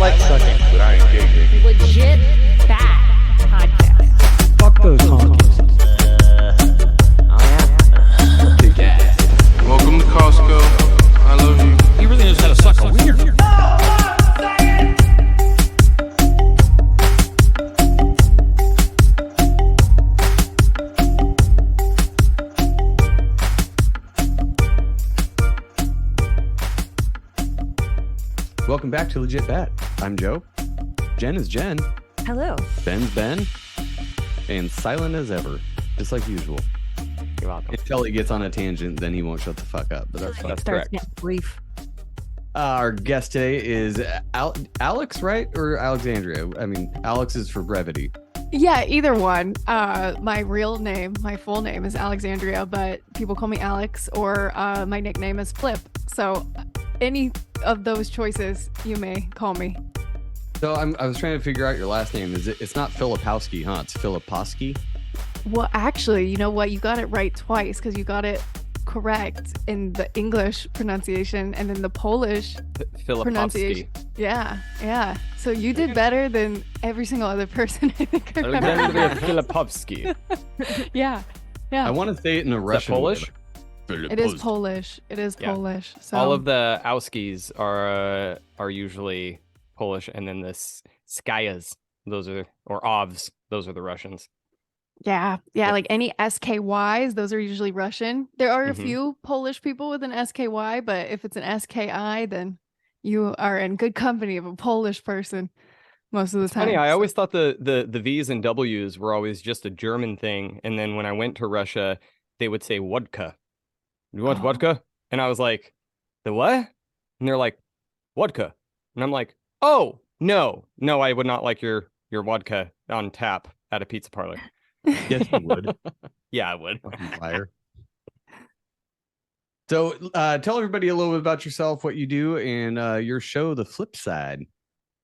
like sucking, but I ain't gay. Legit Bad Podcast. Fuck those honkies. Welcome to Costco. I love you. He really knows how to suck a wiener. Welcome back to Legit Bat. I'm Joe. Jen is Jen. Hello. Ben's Ben. And silent as ever, just like usual. You're welcome. Until he gets on a tangent, then he won't shut the fuck up. But that's fine. That's Starts correct. getting brief. Our guest today is Alex, right? Or Alexandria? I mean, Alex is for brevity. Yeah, either one. My real name, my full name is Alexandria, but people call me Alex, or my nickname is Flyp. So any of those choices you may call me. So I was trying to figure out your last name. It's not Filipowski, huh? It's Filipowski. Well, actually, you know what? You got it right twice because you got it correct in the English pronunciation and then the Polish pronunciation. Filipowski. Yeah. So you did better than every single other person I think I've ever Alexandria met. Filipowski. Yeah. I want to say it in a Russian. Polish? It is Polish. It is Yeah. Polish. So All of the Auskis are usually Polish, and then the Skayas, or Ovs, those are the Russians. Yeah, like any SKYs, those are usually Russian. There are a Mhm. few Polish people with an SKY, but if it's an SKI, then you are in good company of a Polish person most of the time. Funny, I So- always thought the V's and W's were always just a German thing, and then when I went to Russia, they would say vodka. You want Oh. vodka? And I was like, the what? And they're like, vodka. And I'm like, oh, no, I would not like your vodka on tap at a pizza parlor. Yes, you would. Yeah, I would. Fucking liar. So tell everybody a little bit about yourself, what you do, and your show, The Flypside.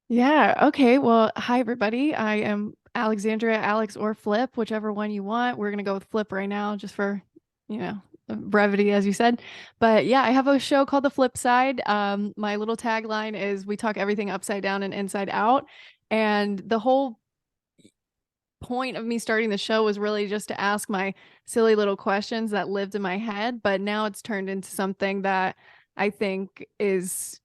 Yeah. Okay. Well, hi everybody. I am Alexandria, Alex, or Flyp, whichever one you want. We're gonna go with Flyp right now, just for brevity, as you said. But yeah, I have a show called The Flypside. My little tagline is "We talk everything upside down and inside out," and the whole point of me starting the show was really just to ask my silly little questions that lived in my head, but now it's turned into something that I think it's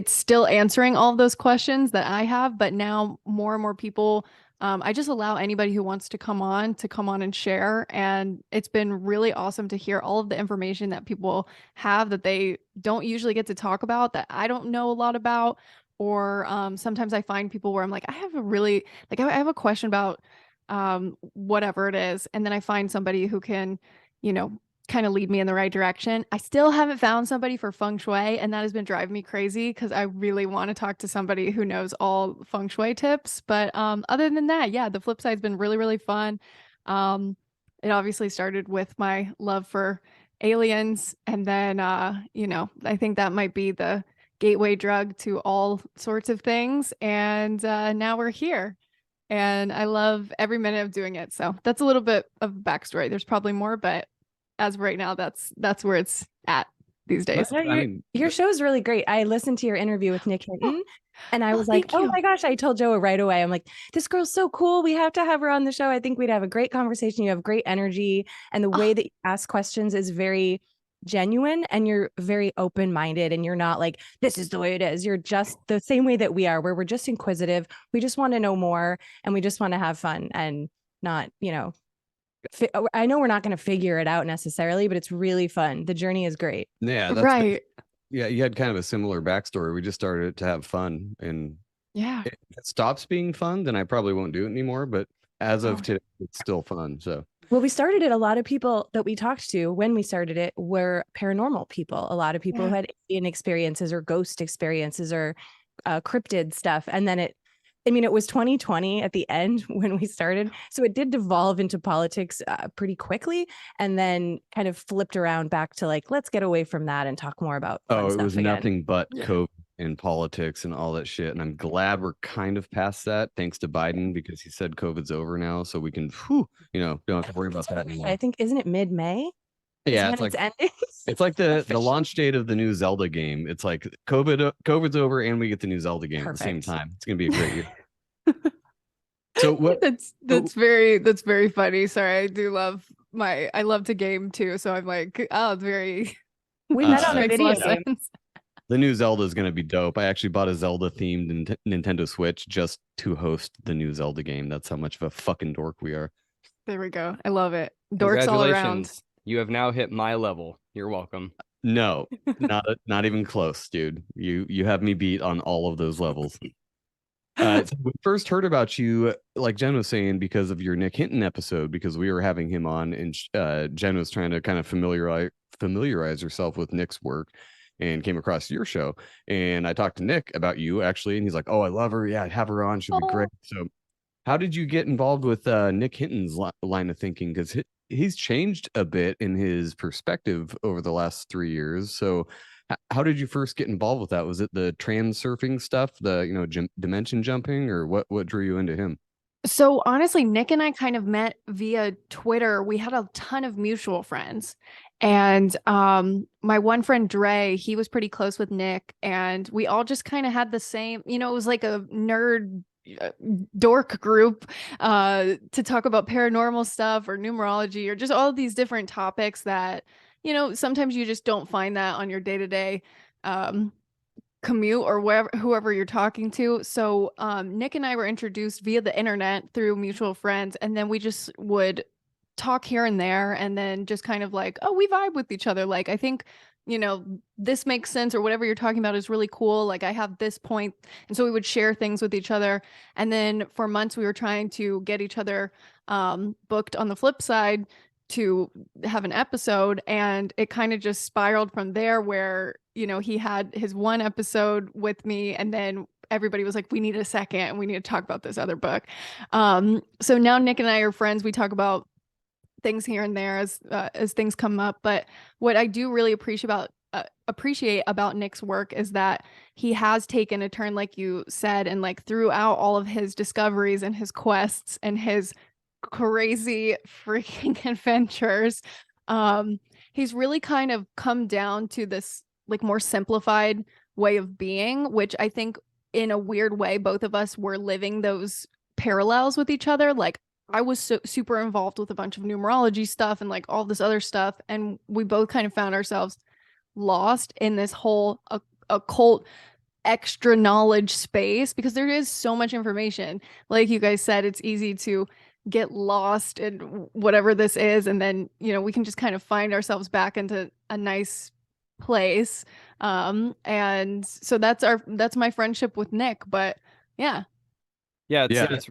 still answering all of those questions that I have, but now more and more people, I just allow anybody who wants to come on and share, and it's been really awesome to hear all of the information that people have that they don't usually get to talk about, that I don't know a lot about, or sometimes I find people where I'm like, I have a question about whatever it is, and then I find somebody who can kind of lead me in the right direction. I still haven't found somebody for feng shui, and that has been driving me crazy because I really want to talk to somebody who knows all feng shui tips. But other than that, yeah, the flip side's been really, really fun. It obviously started with my love for aliens, and then I think that might be the gateway drug to all sorts of things, and now we're here. And I love every minute of doing it. So that's a little bit of backstory. There's probably more, but as of right now, that's where it's at these days. Your show is really great. I listened to your interview with Nick Hinton, and I was like, thank oh you. my gosh, I told Joe right away. I'm like, this girl's so cool. We have to have her on the show. I think we'd have a great conversation. You have great energy, and the way that you ask questions is very genuine, and you're very open-minded, and you're not like, this is the way it is. You're just the same way that we are, where we're just inquisitive. We just want to know more, and we just want to have fun, and not, I know we're not going to figure it out necessarily, but it's really fun. The journey is great. Yeah, that's Right. Yeah, you had kind of a similar backstory. We just started to have fun, and Yeah. if it stops being fun, then I probably won't do it anymore. But as of Oh. today, it's still fun. So Well, we started it. A lot of people that we talked to when we started it were paranormal people. A lot of people who Yeah. had alien experiences or ghost experiences or cryptid stuff. And then it was 2020 at the end when we started. So it did devolve into politics pretty quickly, and then kind of flipped around back to like, let's get away from that and talk more about fun it stuff was again. nothing but Yeah. COVID and politics and all that shit. And I'm glad we're kind of past that, thanks to Biden, because he said COVID's over now, so we can, don't have to worry about that anymore. I think, isn't it mid-May? Yeah, when it's like ending. it's like the Officially. launch date of the new Zelda game. It's like COVID's over and we get the new Zelda game at the same Perfect. time. It's gonna be a great year. So what? That's very funny. Sorry, I love to game too, so I'm like, oh, it's very We met on a makes a video lot of game. sense. The new Zelda is gonna be dope. I actually bought a Zelda themed Nintendo Switch just to host the new Zelda game. That's how much of a fucking dork we are. There we go. I love it. Dorks all around. Congratulations. You have now hit my level. You're welcome. No, not even close, dude. You have me beat on all of those levels. So we first heard about you, like Jen was saying, because of your Nick Hinton episode, because we were having him on, and Jen was trying to kind of familiarize herself with Nick's work, and came across your show. And I talked to Nick about you actually, and he's like, "Oh, I love her. Yeah, have her on. She'll be great." So, how did you get involved with Nick Hinton's line of thinking? Because he's changed a bit in his perspective over the last 3 years. So how did you first get involved with that? Was it the trans surfing stuff, the dimension jumping, or what drew you into him? So honestly, Nick and I kind of met via Twitter. We had a ton of mutual friends. And my one friend Dre, he was pretty close with Nick, and we all just kind of had the same, it was like a nerd dork group to talk about paranormal stuff or numerology or just all of these different topics that sometimes you just don't find that on your day-to-day commute or whoever you're talking to. So Nick and I were introduced via the internet through mutual friends, and then we just would talk here and there, and then just kind of like, oh, we vibe with each other. Like, I think this makes sense, or whatever you're talking about is really cool. Like, I have this point. And so we would share things with each other. And then for months we were trying to get each other booked on the Flypside to have an episode. And it kind of just spiraled from there, where, he had his one episode with me, and then everybody was like, we need a second, and we need to talk about this other book. So now Nick and I are friends. We talk about things here and there as things come up. But what I do really appreciate about Nick's work is that he has taken a turn, like you said, and like throughout all of his discoveries and his quests and his crazy freaking adventures, he's really kind of come down to this like more simplified way of being, which I think in a weird way, both of us were living those parallels with each other. Like, I was super involved with a bunch of numerology stuff and like all this other stuff. And we both kind of found ourselves lost in this whole occult extra knowledge space, because there is so much information. Like you guys said, it's easy to get lost in whatever this is. And then, we can just kind of find ourselves back into a nice place. And so that's my friendship with Nick. But yeah. It's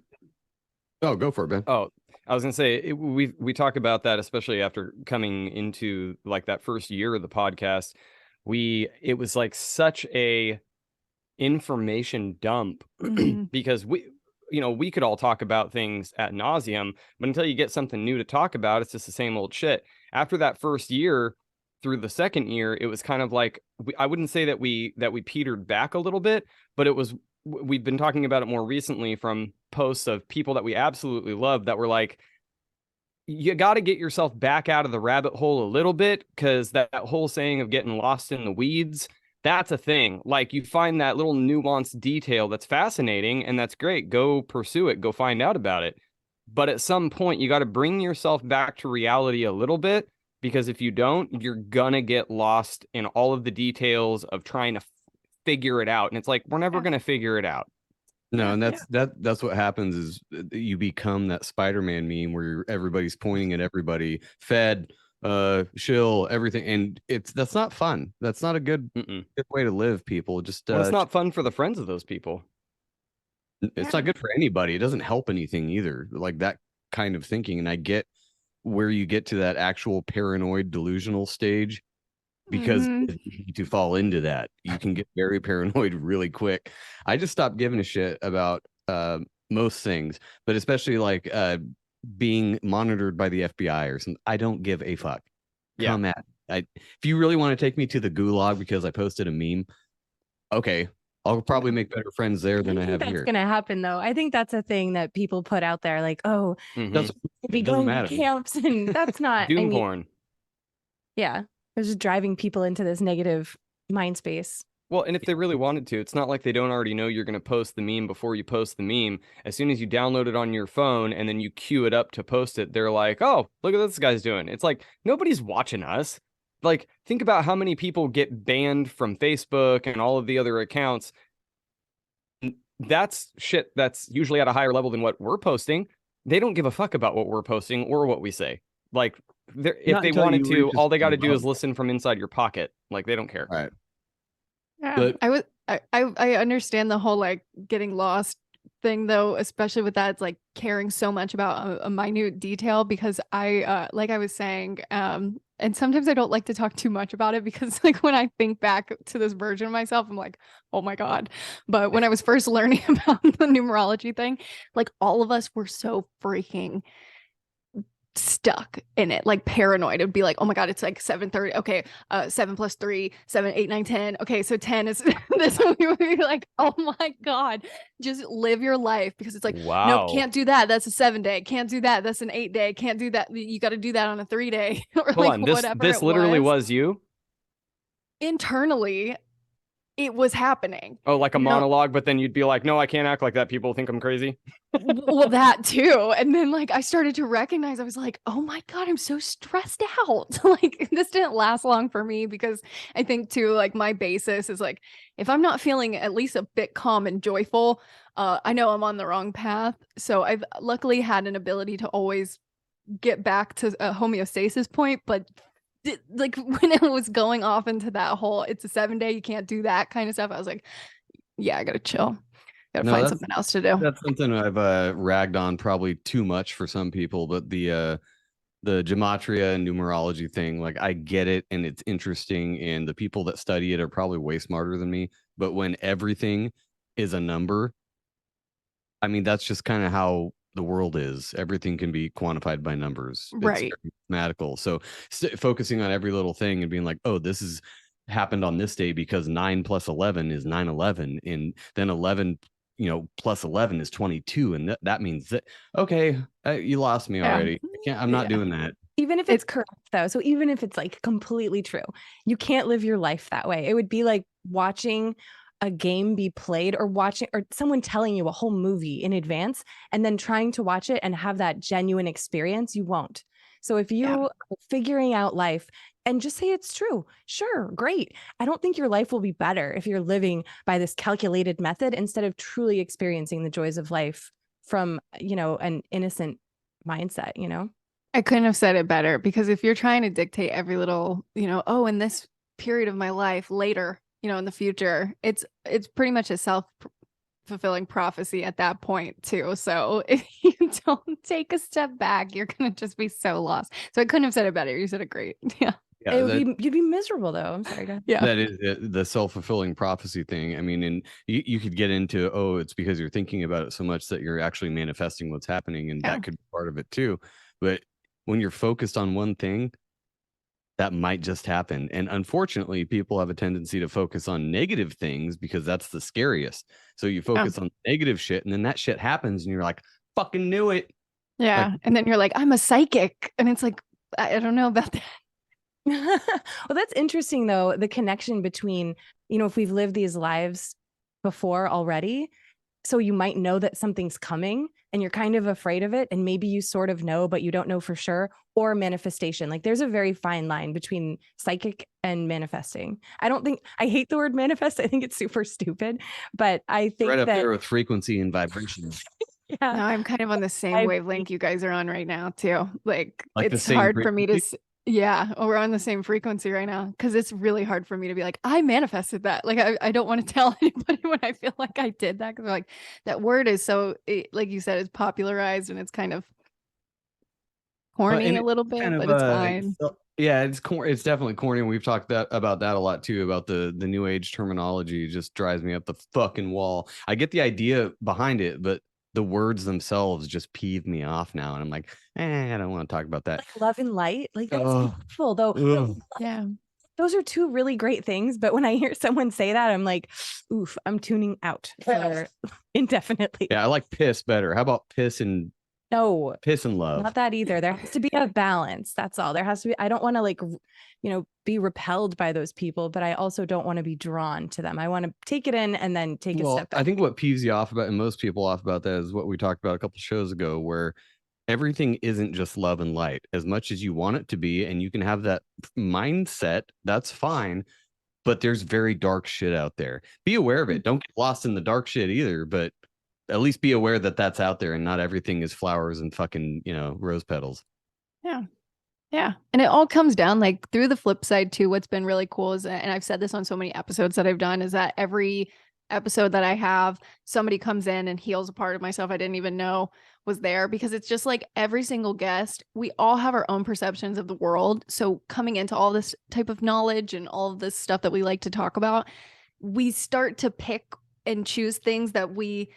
Oh, go for it, Ben. Oh, I was gonna say we talk about that, especially after coming into like that first year of the podcast. It was like such a information dump because we could all talk about things ad nauseum, but until you get something new to talk about, it's just the same old shit. After that first year, through the second year, it was kind of like I wouldn't say that we petered back a little bit, but we've been talking about it more recently from posts of people that we absolutely love that were like, you got to get yourself back out of the rabbit hole a little bit, because that whole saying of getting lost in the weeds, that's a thing. Like, you find that little nuanced detail that's fascinating, and that's great. Go pursue it. Go find out about it. But at some point, you got to bring yourself back to reality a little bit, because if you don't, you're going to get lost in all of the details of trying to figure it out. And it's like, we're never going to figure it out. No, and that's what happens is you become that Spider-Man meme where everybody's pointing at everybody, fed, shill, everything, and that's not fun. That's not a good way to live, people. Just it's not fun for the friends of those people. It's not good for anybody. It doesn't help anything either. Like that kind of thinking, and I get where you get to that actual paranoid delusional stage, because to fall into that, you can get very paranoid really quick. I just stopped giving a shit about most things, but especially like being monitored by the FBI or something. I don't give a fuck. Yeah. Come at if you really want to take me to the gulag because I posted a meme, okay, I'll probably make better friends there than I have that's here. Gonna happen though. I think that's a thing that people put out there, like, oh, Doesn't be doesn't going matter. to camps, and that's not Doom porn. Yeah. They're just driving people into this negative mind space. Well, and if they really wanted to, it's not like they don't already know you're going to post the meme before you post the meme. As soon as you download it on your phone and then you queue it up to post it, they're like, oh, look at what this guy's doing. It's like, nobody's watching us. Like, think about how many people get banned from Facebook and all of the other accounts. That's shit that's usually at a higher level than what we're posting. They don't give a fuck about what we're posting or what we say. Like, if Not they until wanted you to, reach a all they got to certain do is level. listen from inside your pocket. Like, they don't care. Right. Yeah, But- I understand the whole like getting lost thing though, especially with that. It's like caring so much about a minute detail because like I was saying, and sometimes I don't like to talk too much about it because like when I think back to this version of myself, I'm like, oh my God. But when I was first learning about the numerology thing, like all of us were so freaking stuck in it, like paranoid. It'd be like, oh my God, it's like 7:30. Okay, 7 + 3, 7, 8, 9, 10. Okay, so 10 is this. We would be like, oh my God, just live your life because it's like, Wow. nope, can't do that. That's a 7-day. Can't do that. That's an 8-day. Can't do that. You got to do that on a 3-day or Hold like on. This whatever. this it literally was. was you? Internally, it was happening. Oh, like a You know- monologue, but then you'd be like, no, I can't act like that. People think I'm crazy. Well, that too. And then like I started to recognize, I was like, oh my God, I'm so stressed out. Like this didn't last long for me because I think too, like my basis is like, if I'm not feeling at least a bit calm and joyful, I know I'm on the wrong path. So I've luckily had an ability to always get back to a homeostasis point, but like when it was going off into that whole, it's a 7-day, you can't do that kind of stuff. I was like, yeah, I gotta chill. Gotta No, find that's- something else to do. That's something I've ragged on probably too much for some people, but the gematria and numerology thing, like I get it and it's interesting, and the people that study it are probably way smarter than me. But when everything is a number, I mean, that's just kind of how the world is. Everything can be quantified by numbers. It's Right. very mathematical. So focusing on every little thing and being like, oh, this is happened on this day because 9 + 11 is 9/11, and then 11 plus 11 is 22, and that means that, okay, you lost me Yeah. already. I'm not Yeah. doing that. Even if it's correct, though. So even if it's like completely true, you can't live your life that way. It would be like watching a game be played or someone telling you a whole movie in advance and then trying to watch it and have that genuine experience. You won't. So if you are figuring out life and just say it's true, sure, great. I don't think your life will be better if you're living by this calculated method instead of truly experiencing the joys of life from, an innocent mindset, I couldn't have said it better because if you're trying to dictate every little, oh, in this period of my life later, in the future, it's pretty much a self-fulfilling prophecy at that point too. So if you don't take a step back, you're going to just be so lost. So I couldn't have said it better. You said it great. Yeah. Yeah, you'd be miserable though. I'm sorry. Go ahead. Yeah. that is the self-fulfilling prophecy thing. I mean, and you could get into, oh, it's because you're thinking about it so much that you're actually manifesting what's happening, and that could be part of it too. But when you're focused on one thing, that might just happen. And unfortunately, people have a tendency to focus on negative things because that's the scariest. So you focus on negative shit, and then that shit happens, and you're like, fucking knew it. Yeah. And then you're like, I'm a psychic. And it's like, I don't know about that. Well, that's interesting though, the connection between, if we've lived these lives before already, so you might know that something's coming and you're kind of afraid of it, and maybe you sort of know but you don't know for sure, or manifestation. Like there's a very fine line between psychic and manifesting. I hate the word manifest. I think it's super stupid, but I think Right up that there with frequency and vibration. No, yeah, I'm kind of on the same wavelength you guys are on right now too. Like Like the it's same hard for me to frequency? yeah, we're on the same frequency right now because it's really hard for me to be like, I manifested that. Like I don't want to tell anybody when I feel like I did that, because like that word is so like you said, it's popularized and it's kind of corny and a little bit, kind of, but it's fine. Yeah, it's definitely corny, and we've talked about that a lot too, about the new age terminology. It just drives me up the fucking wall. I get the idea behind it, but the words themselves just peeve me off now, and I'm like, I don't want to talk about that. like love and light, like that's Ugh. beautiful though. Ugh. Yeah. Those are two really great things, but when I hear someone say that, I'm like, oof, I'm tuning out for indefinitely. Yeah, I like piss better. How about piss and No, Piss and love. not that either. There has to be a balance. That's all. There has to be. I don't want to be repelled by those people, but I also don't want to be drawn to them. I want to take it in and then take a step back. I think what peeves you off about, and most people off about that, is what we talked about a couple shows ago, where everything isn't just love and light as much as you want it to be, and you can have that mindset. That's fine, but there's very dark shit out there. Be aware of it. Don't get lost in the dark shit either, but at least be aware that that's out there, and not everything is flowers and fucking, rose petals. Yeah. Yeah. And it all comes down like through the flip side too. What's been really cool is, and I've said this on so many episodes that I've done, is that every episode that I have, somebody comes in and heals a part of myself I didn't even know was there, because it's just like every single guest, we all have our own perceptions of the world. So coming into all this type of knowledge and all of this stuff that we like to talk about, we start to pick and choose things that we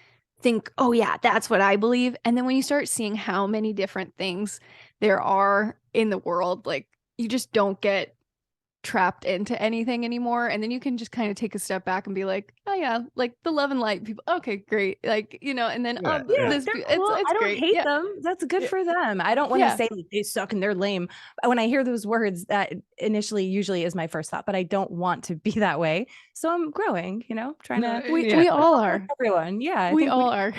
think, oh yeah, that's what I believe. And then when you start seeing how many different things there are in the world, like you just don't get trapped into anything anymore. And then you can just kind of take a step back and be like, oh yeah, like the love and light people. Okay, great. Like, and then they're cool. it's I don't great. hate them. That's good for them. I don't want to say like, they suck and they're lame. When I hear those words, that initially usually is my first thought, but I don't want to be that way. So I'm growing, trying to. We all are. Everyone. Yeah. I we think all are.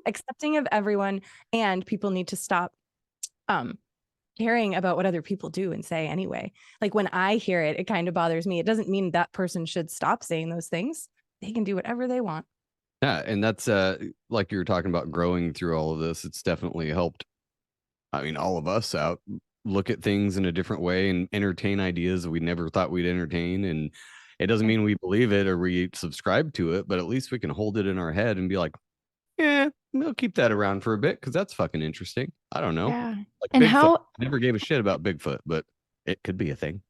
accepting of everyone, and people need to stop caring about what other people do and say anyway. Like when I hear it, it kind of bothers me. It doesn't mean that person should stop saying those things. They can do whatever they want. Yeah, and that's like you were talking about growing through all of this. It's definitely helped. I mean, all of us out look at things in a different way and entertain ideas that we never thought we'd entertain. And it doesn't mean we believe it or we subscribe to it, but at least we can hold it in our head and be like, yeah, we'll keep that around for a bit because that's fucking interesting. I don't know. Yeah. Like And Bigfoot. how I never gave a shit about Bigfoot, but it could be a thing.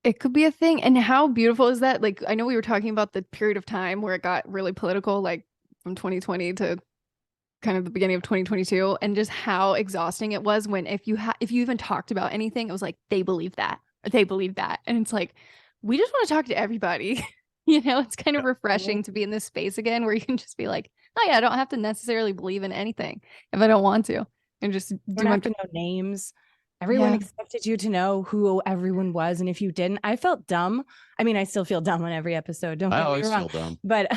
it could be a thing. And how beautiful is that? Like, I know we were talking about the period of time where it got really political, like from 2020 to kind of the beginning of 2022, and just how exhausting it was when if you even talked about anything, it was like, they believe that, or they believe that. And it's like, we just want to talk to everybody. It's kind of refreshing to be in this space again where you can just be like, oh yeah, I don't have to necessarily believe in anything if I don't want to, and just You don't have to know names. Everyone expected you to know who everyone was, and if you didn't, I felt dumb. I mean, I still feel dumb on every episode. Don't I get me always wrong. feel dumb. But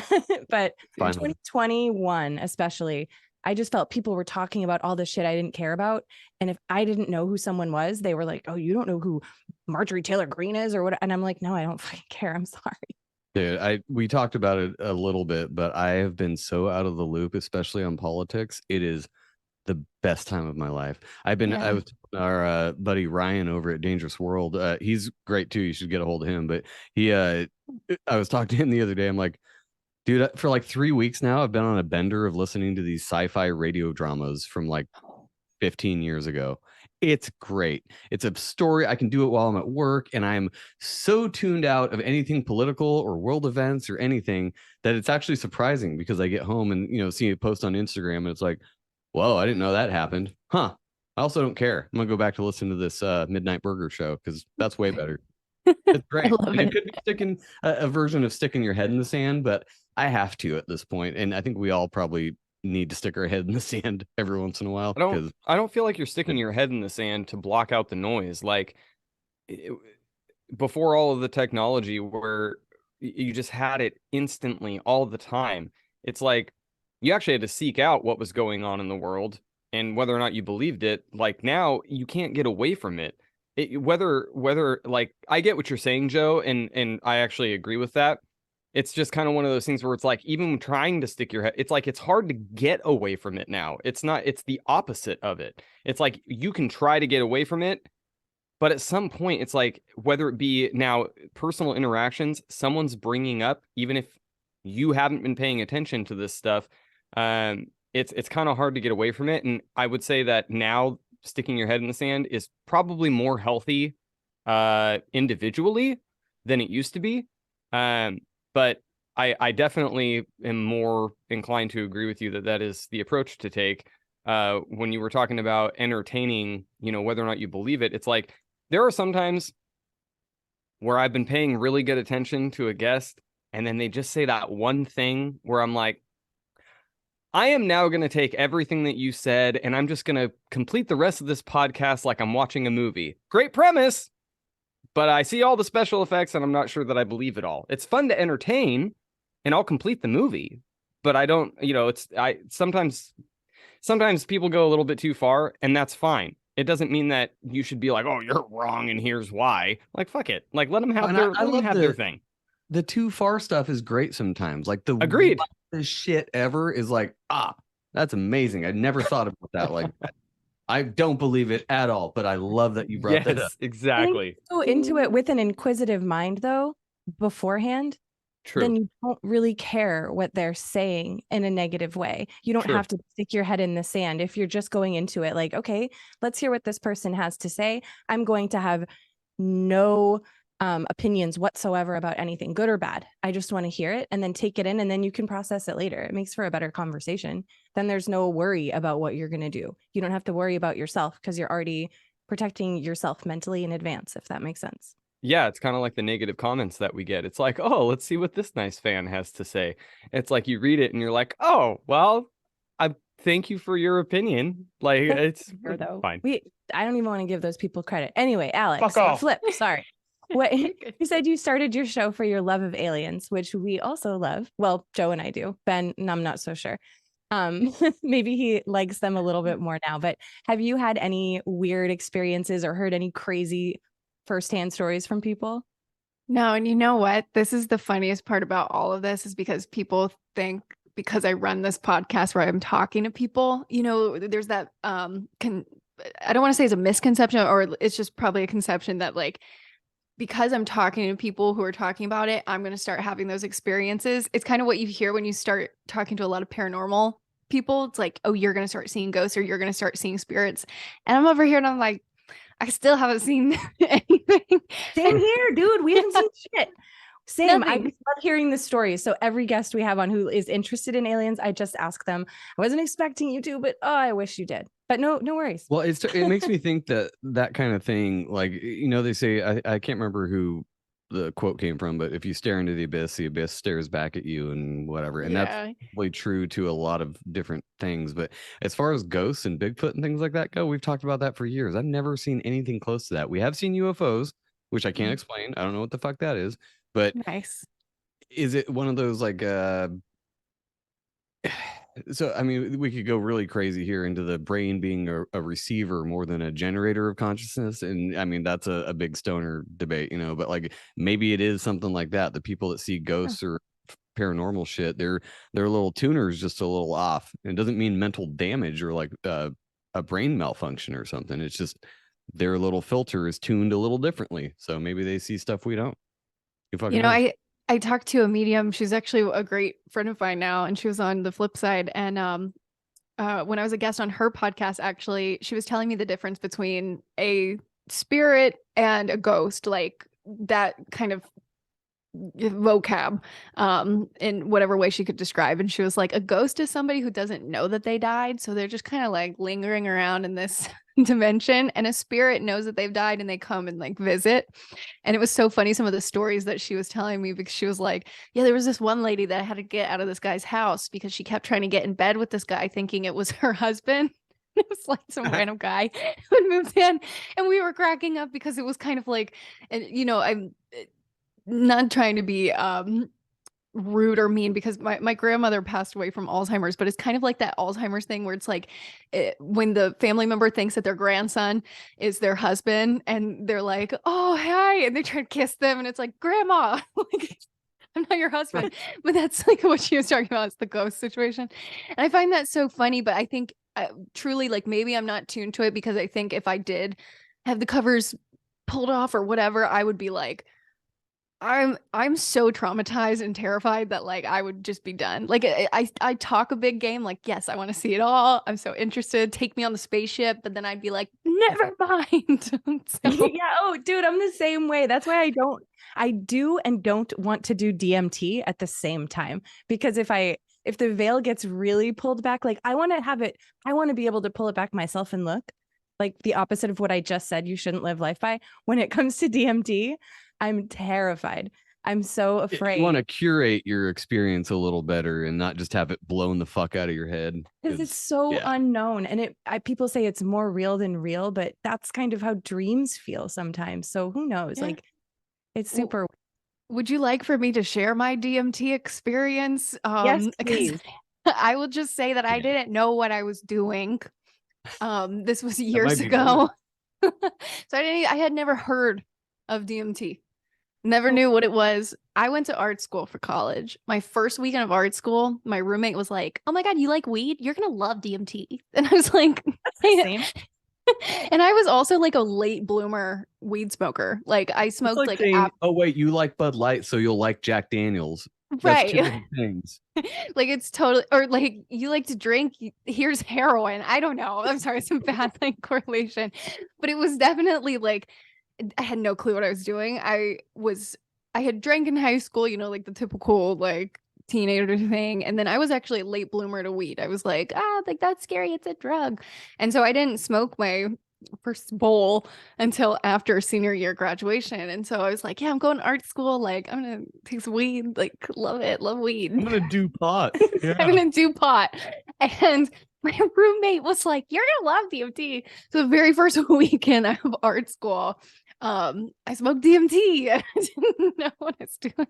Finally. 2021 especially, I just felt people were talking about all the shit I didn't care about, and if I didn't know who someone was, they were like, "Oh, you don't know who Marjorie Taylor Greene is, or what?" And I'm like, "No, I don't fucking care. I'm sorry." Dude, we talked about it a little bit, but I have been so out of the loop, especially on politics. It is the best time of my life. I was our buddy Ryan over at Dangerous World. He's great too. You should get a hold of him. But I was talking to him the other day. I'm like, dude, for like 3 weeks now, I've been on a bender of listening to these sci-fi radio dramas from like 15 years ago. It's great. It's a story. I can do it while I'm at work, and I'm so tuned out of anything political or world events or anything that it's actually surprising, because I get home and see a post on Instagram and it's like, whoa, I didn't know that happened. Huh. I also don't care. I'm gonna go back to listen to this Midnight Burger show because that's way better. It's great. And it could be sticking a version of sticking your head in the sand, but I have to at this point, and I think we all probably need to stick our head in the sand every once in a while. I don't feel like you're sticking your head in the sand to block out the noise. Like before all of the technology where you just had it instantly all the time, it's like you actually had to seek out what was going on in the world and whether or not you believed it. Like now you can't get away from it. Whether like, I get what you're saying, Joe, and I actually agree with that. It's just kind of one of those things where it's like, even trying to stick your head, it's like, it's hard to get away from it now. It's the opposite of it. It's like, you can try to get away from it, but at some point it's like, whether it be now personal interactions, someone's bringing up, even if you haven't been paying attention to this stuff, it's kind of hard to get away from it. And I would say that now sticking your head in the sand is probably more healthy individually than it used to be. But I definitely am more inclined to agree with you that is the approach to take. When you were talking about entertaining, whether or not you believe it, it's like there are some times where I've been paying really good attention to a guest, and then they just say that one thing where I'm like, I am now going to take everything that you said and I'm just going to complete the rest of this podcast like I'm watching a movie. Great premise, but I see all the special effects and I'm not sure that I believe it all. It's fun to entertain and I'll complete the movie, but I don't, sometimes people go a little bit too far and that's fine. It doesn't mean that you should be like, oh, you're wrong and here's why. Like, fuck it. Like, let them have their thing. The too far stuff is great sometimes. Like the Agreed. This shit ever is like, that's amazing. I never thought about that. Like, I don't believe it at all, but I love that you brought that up. Exactly. Go into it with an inquisitive mind, though, beforehand. True. Then you don't really care what they're saying in a negative way. You don't have to stick your head in the sand. If you're just going into it like, okay, let's hear what this person has to say. I'm going to have no opinions whatsoever about anything, good or bad. I just want to hear it and then take it in, and then you can process it later. It makes for a better conversation. Then there's no worry about what you're going to do. You don't have to worry about yourself because you're already protecting yourself mentally in advance, if that makes sense. Yeah, it's kind of like the negative comments that we get. It's like, oh, let's see what this nice fan has to say. It's like you read it and you're like, oh, well, I thank you for your opinion. Like, it's fine. I don't even want to give those people credit. Anyway, Alex, fuck off. Flyp, sorry. What you said, you started your show for your love of aliens, which we also love. Well, Joe and I do. Ben, I'm not so sure. Maybe he likes them a little bit more now. But have you had any weird experiences or heard any crazy firsthand stories from people? No, and you know what? This is the funniest part about all of this is because people think because I run this podcast where I'm talking to people, there's that I don't want to say it's a misconception, or it's just probably a conception that like, because I'm talking to people who are talking about it, I'm going to start having those experiences. It's kind of what you hear when you start talking to a lot of paranormal people. It's like, oh, you're going to start seeing ghosts or you're going to start seeing spirits. And I'm over here and I'm like, I still haven't seen anything. Same here, dude. We haven't seen shit. Same. I Nothing. love hearing the stories. So every guest we have on who is interested in aliens, I just ask them. I wasn't expecting you to, but I wish you did. But no worries. Well, it makes me think that kind of thing, like, they say, I can't remember who the quote came from, but if you stare into the abyss stares back at you and whatever. And that's really true to a lot of different things. But as far as ghosts and Bigfoot and things like that go, we've talked about that for years. I've never seen anything close to that. We have seen UFOs, which I can't explain. I don't know what the fuck that is. But Nice. is it one of those like so I mean, we could go really crazy here into the brain being a receiver more than a generator of consciousness, and I mean that's a big stoner debate, but like maybe it is something like that. The people that see ghosts or paranormal shit, their little tuner is just a little off. It doesn't mean mental damage or like a brain malfunction or something. It's just their little filter is tuned a little differently, so maybe they see stuff we don't. I talked to a medium. She's actually a great friend of mine now, and she was on the Flypside. And when I was a guest on her podcast, actually, she was telling me the difference between a spirit and a ghost, like that kind of vocab, in whatever way she could describe. And she was like, a ghost is somebody who doesn't know that they died, so they're just kind of like lingering around in this dimension, and a spirit knows that they've died and they come and like visit. And it was so funny, some of the stories that she was telling me, because she was like, yeah, there was this one lady that had to get out of this guy's house because she kept trying to get in bed with this guy thinking it was her husband. It was like some random guy who moved in, and we were cracking up because it was kind of like, and I'm not trying to be rude or mean, because my grandmother passed away from Alzheimer's, but it's kind of like that Alzheimer's thing where it's like when the family member thinks that their grandson is their husband and they're like, oh, hi, and they try to kiss them and it's like, grandma, like, I'm not your husband. But that's like what she was talking about. It's the ghost situation. And I find that so funny, but I think truly, like, maybe I'm not tuned to it, because I think if I did have the covers pulled off or whatever, I would be like, I'm so traumatized and terrified that like I would just be done. Like I talk a big game, like, yes, I want to see it all. I'm so interested. Take me on the spaceship, but then I'd be like, never mind. So, Yeah. Oh, dude, I'm the same way. That's why I do and don't want to do DMT at the same time, because if the veil gets really pulled back, like I want to be able to pull it back myself and look like the opposite of what I just said. You shouldn't live life by. When it comes to DMT, I'm terrified. I'm so afraid. You want to curate your experience a little better and not just have it blown the fuck out of your head. Because it's so unknown, and people say it's more real than real, but that's kind of how dreams feel sometimes. So who knows? Yeah. Like, it's super. Would you like for me to share my DMT experience? Yes, please. I will just say that I didn't know what I was doing. This was years be ago. So I had never heard of DMT. Never knew what it was. I went to art school for college. My first weekend of art school, my roommate was like, "Oh my God, you like weed? You're going to love DMT." And I was like, That's the same. And I was also like a late bloomer weed smoker. Like I smoked like saying, oh wait, you like Bud Light, so you'll like Jack Daniels. That's two different things. Like it's totally, or like you like to drink, here's heroin. I don't know. I'm sorry, it's a bad like correlation, but it was definitely like I had no clue what I was doing. I had drank in high school, you know, like the typical like teenager thing, and then I was actually a late bloomer to weed. I was like, like that's scary, it's a drug. And so I didn't smoke my first bowl until after senior year graduation. And so I was like, yeah, I'm going to art school, like I'm gonna take some weed, like love weed. I'm gonna do pot. Yeah. I'm gonna do pot. And my roommate was like, you're gonna love DMT. So the very first weekend of art school, I smoked DMT. I didn't know what I was doing.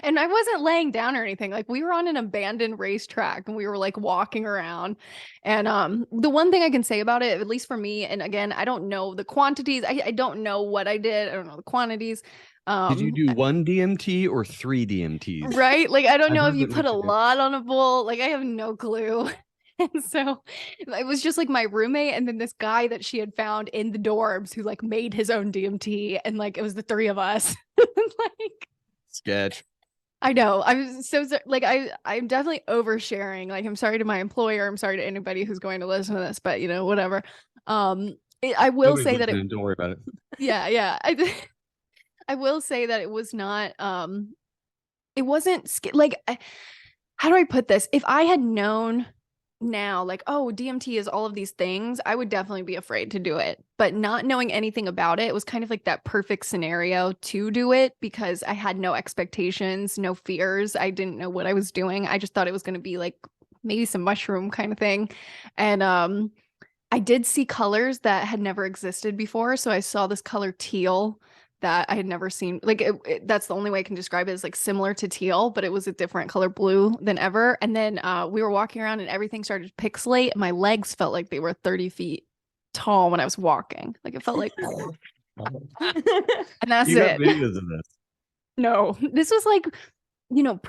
And I wasn't laying down or anything. Like we were on an abandoned racetrack and we were like walking around. And the one thing I can say about it, at least for me, and again, I don't know the quantities. I don't know what I did. I don't know the quantities. Did you do 1 DMT or 3 DMTs? Right? Like I don't know if you put a lot on a bowl. Like I have no clue. And so it was just like my roommate and then this guy that she had found in the dorms who like made his own DMT, and like it was the three of us. Like sketch. I know. I'm so like I'm definitely oversharing. Like I'm sorry to my employer. I'm sorry to anybody who's going to listen to this, but you know, whatever. I will say that don't worry about it. Yeah. I will say that it was not it wasn't like how do I put this? If I had known now, like, oh, DMT is all of these things, I would definitely be afraid to do it. But not knowing anything about it was kind of like that perfect scenario to do it because I had no expectations, no fears. I didn't know what I was doing. I just thought it was going to be like maybe some mushroom kind of thing. And I did see colors that had never existed before. So I saw this color teal that I had never seen. Like that's the only way I can describe it, is like similar to teal, but it was a different color blue than ever. And then we were walking around and everything started to pixelate. My legs felt like they were 30 feet tall when I was walking. Like it felt like and that's you it. videos of this? No, this was like, you know,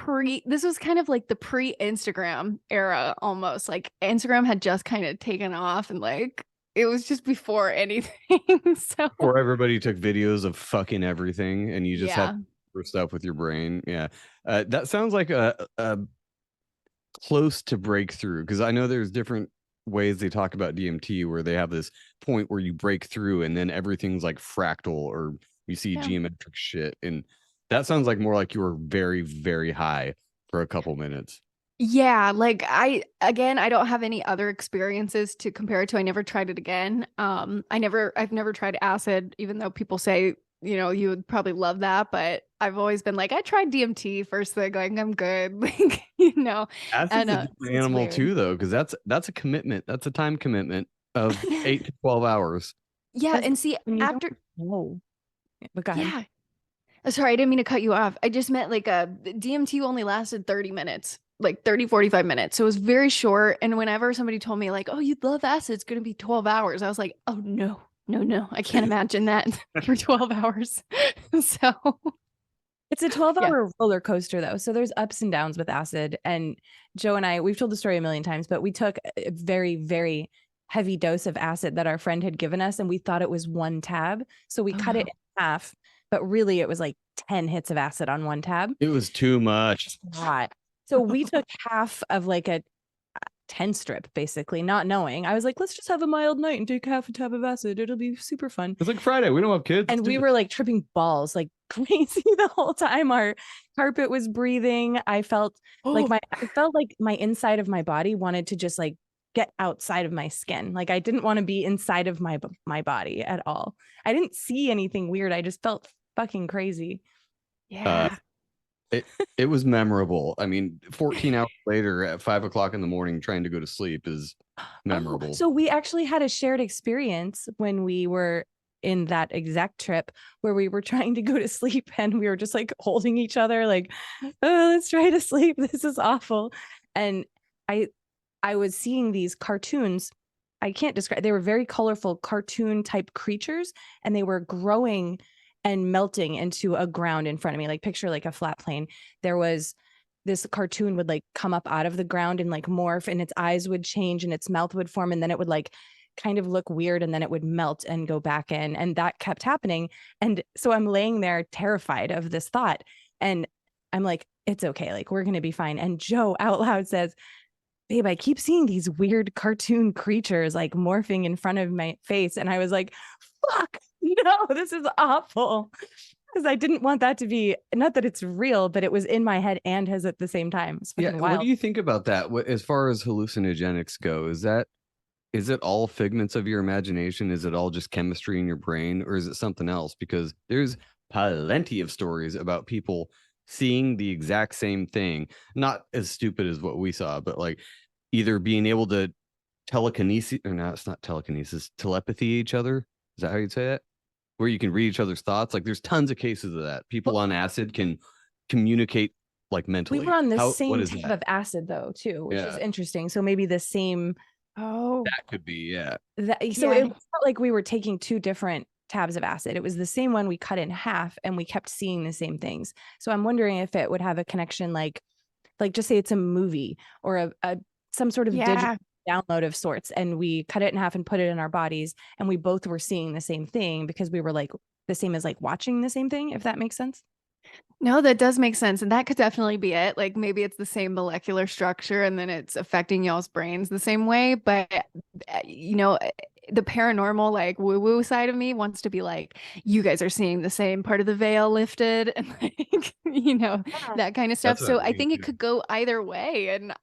this was kind of like the pre-Instagram era almost. Like Instagram had just kind of taken off and like it was just before anything. So or everybody took videos of fucking everything and you just had stuff with your brain. Yeah. That sounds like a close to breakthrough, because I know there's different ways they talk about DMT where they have this point where you break through and then everything's like fractal or you see geometric shit. And that sounds like more like you were very, very high for a couple minutes. Yeah, like I don't have any other experiences to compare it to. I never tried it again. I've never tried acid, even though people say, you know, you would probably love that, but I've always been like, I tried DMT first thing, like I'm good. Like, you know. Acid's a different animal too, though, because that's a commitment. That's a time commitment of 8 to 12 hours. Yeah, and see after but go ahead. Yeah. Sorry, I didn't mean to cut you off. I just meant like DMT only lasted 30 minutes. Like 30, 45 minutes. So it was very short. And whenever somebody told me like, oh, you'd love acid, it's going to be 12 hours. I was like, oh, no. I can't imagine that for 12 hours. So it's a 12-hour roller coaster, though. So there's ups and downs with acid. And Joe and I, we've told the story a million times, but we took a very, very heavy dose of acid that our friend had given us. And we thought it was 1 tab. So we cut it in half. But really, it was like 10 hits of acid on 1 tab. It was too much. Hot. So we took half of like a 10 strip, basically, not knowing. I was like, let's just have a mild night and take half a tab of acid. It'll be super fun. It's like Friday. We don't have kids. And we were like tripping balls like crazy the whole time. Our carpet was breathing. I felt like my inside of my body wanted to just like get outside of my skin. Like I didn't want to be inside of my body at all. I didn't see anything weird. I just felt fucking crazy. Yeah. It was memorable. I mean, 14 hours later at 5 o'clock in the morning trying to go to sleep is memorable. Oh, so we actually had a shared experience when we were in that exact trip where we were trying to go to sleep and we were just like holding each other like, oh, let's try to sleep. This is awful. And I was seeing these cartoons. I can't describe. They were very colorful cartoon type creatures, and they were growing and melting into a ground in front of me. Like picture like a flat plane. There was this cartoon would like come up out of the ground and like morph, and its eyes would change and its mouth would form, and then it would like kind of look weird, and then it would melt and go back in, and that kept happening. And so I'm laying there terrified of this thought, and I'm like, it's okay, like we're gonna be fine. And Joe out loud says, babe, I keep seeing these weird cartoon creatures like morphing in front of my face. And I was like, fuck, no, this is awful. Because I didn't want that to be, not that it's real, but it was in my head and his at the same time. It's Yeah, fucking what wild. do you think about that? As far as hallucinogenics go, is it all figments of your imagination? Is it all just chemistry in your brain, or is it something else? Because there's plenty of stories about people seeing the exact same thing, not as stupid as what we saw, but like either being able to telekinesis, or no, it's not telekinesis, telepathy each other. Is that how you'd say it? Where you can read each other's thoughts. Like there's tons of cases of that. People on acid can communicate like mentally. We were on the What same is type that? of acid though, too, which is Yeah. interesting. So maybe the same, Oh, That could be, yeah. so Yeah. it was not like we were taking two different tabs of acid. It was the same one we cut in half, and we kept seeing the same things. So I'm wondering if it would have a connection, like just say it's a movie or a some sort of digital yeah. download of sorts, and we cut it in half and put it in our bodies, and we both were seeing the same thing because we were like the same as like watching the same thing, if that makes sense. No, that does make sense. And that could definitely be it. Like maybe it's the same molecular structure and then it's affecting y'all's brains the same way. But, the paranormal, like woo woo side of me wants to be like, you guys are seeing the same part of the veil lifted and like, that kind of stuff. That's what So I'm I think thinking it too. could go either way. And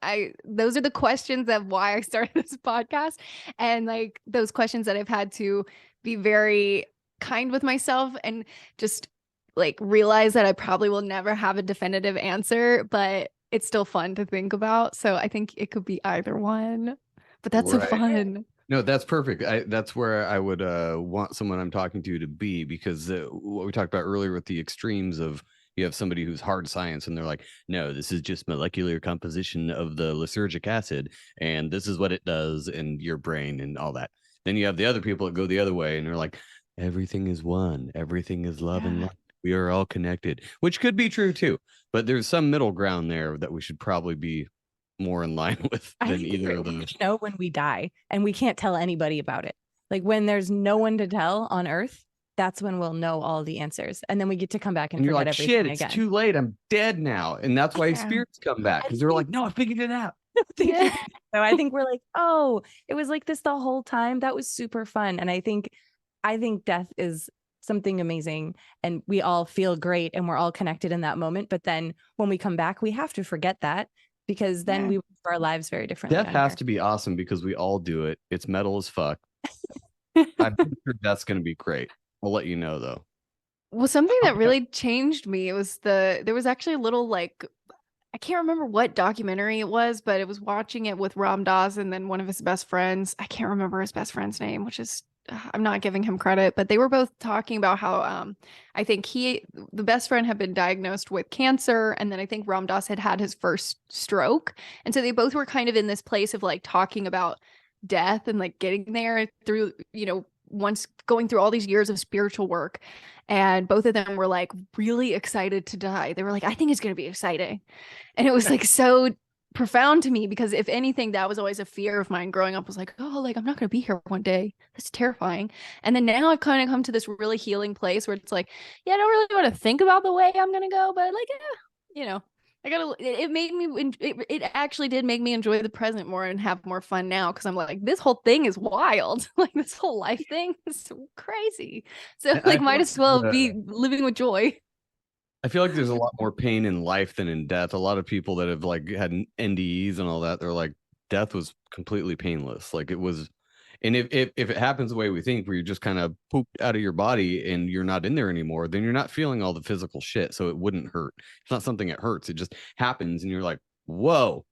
those are the questions of why I started this podcast. And like those questions that I've had to be very kind with myself and just like realize that I probably will never have a definitive answer, but it's still fun to think about. So I think it could be either one, but that's so Right. fun. No, that's perfect. That's where I would want someone I'm talking to be, because what we talked about earlier with the extremes of, you have somebody who's hard science and they're like, no, this is just molecular composition of the lysergic acid, and this is what it does in your brain and all that. Then you have the other people that go the other way and they're like, everything is one, everything is love and Yeah. light. We are all connected, which could be true too. But there's some middle ground there that we should probably be more in line with I than think either we're of gonna those. know when we die and we can't tell anybody about it. Like when there's no one to tell on Earth, that's when we'll know all the answers, and then we get to come back and And you're forget like, everything shit, it's again. too late. I'm dead now. And that's why Yeah. spirits come back, because they're like, no, I figured it out. Think Yeah. so I think we're like, oh, it was like this the whole time. That was super fun. And I think death is something amazing, and we all feel great and we're all connected in that moment. But then when we come back, we have to forget that, because then Yeah. we live our lives very differently. Death on has here. to be awesome because we all do it. It's metal as fuck. I'm pretty sure that's going to be great. I'll let you know though. Well, something that really changed me was there was actually a little like, I can't remember what documentary it was, but it was watching it with Ram Dass and then one of his best friends. I can't remember his best friend's name, which is, I'm not giving him credit, but they were both talking about how I think the best friend had been diagnosed with cancer, and then I think Ram Dass had his first stroke. And so they both were kind of in this place of like talking about death and like getting there through, once going through all these years of spiritual work. And both of them were like really excited to die. They were like, I think it's going to be exciting. And it was like so profound to me, because if anything, that was always a fear of mine growing up, was like, oh, like I'm not going to be here one day. That's terrifying. And then now I've kind of come to this really healing place where it's like, yeah, I don't really want to think about the way I'm going to go, but like, I gotta, it made me, it actually did make me enjoy the present more and have more fun now, because I'm like, this whole thing is wild. Like this whole life thing is so crazy. So I like feel might like as well the- be living with joy. I feel like there's a lot more pain in life than in death. A lot of people that have like had NDEs and all that, they're like, death was completely painless. Like it was, And if it happens the way we think, where you're just kind of pooped out of your body and you're not in there anymore, then you're not feeling all the physical shit. So it wouldn't hurt. It's not something that hurts. It just happens. And you're like, whoa,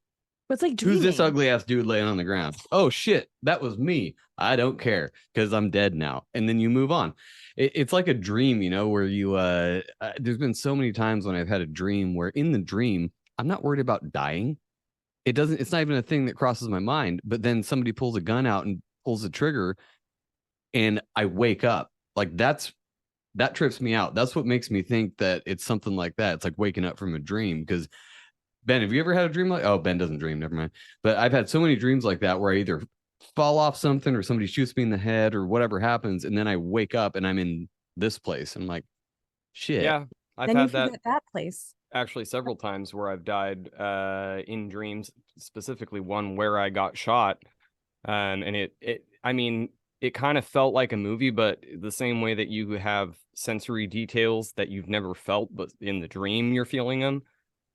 But it's like who's this dreaming. ugly ass dude laying on the ground? Oh shit, that was me. I don't care because I'm dead now. And then you move on. It's like a dream, you know, where you there's been so many times when I've had a dream where in the dream I'm not worried about dying. It's not even a thing that crosses my mind. But then somebody pulls a gun out and pulls the trigger and I wake up. Like that trips me out. That's what makes me think that it's something like that. It's like waking up from a dream. Because Ben, have you ever had a dream like, oh, Ben doesn't dream, never mind. But I've had so many dreams like that where I either fall off something or somebody shoots me in the head or whatever happens, and then I wake up and I'm in this place. I'm like, shit. Yeah, I've Then you had that forget that place. actually several times where I've died in dreams, specifically one where I got shot. And I mean, it kind of felt like a movie, but the same way that you have sensory details that you've never felt, but in the dream you're feeling them.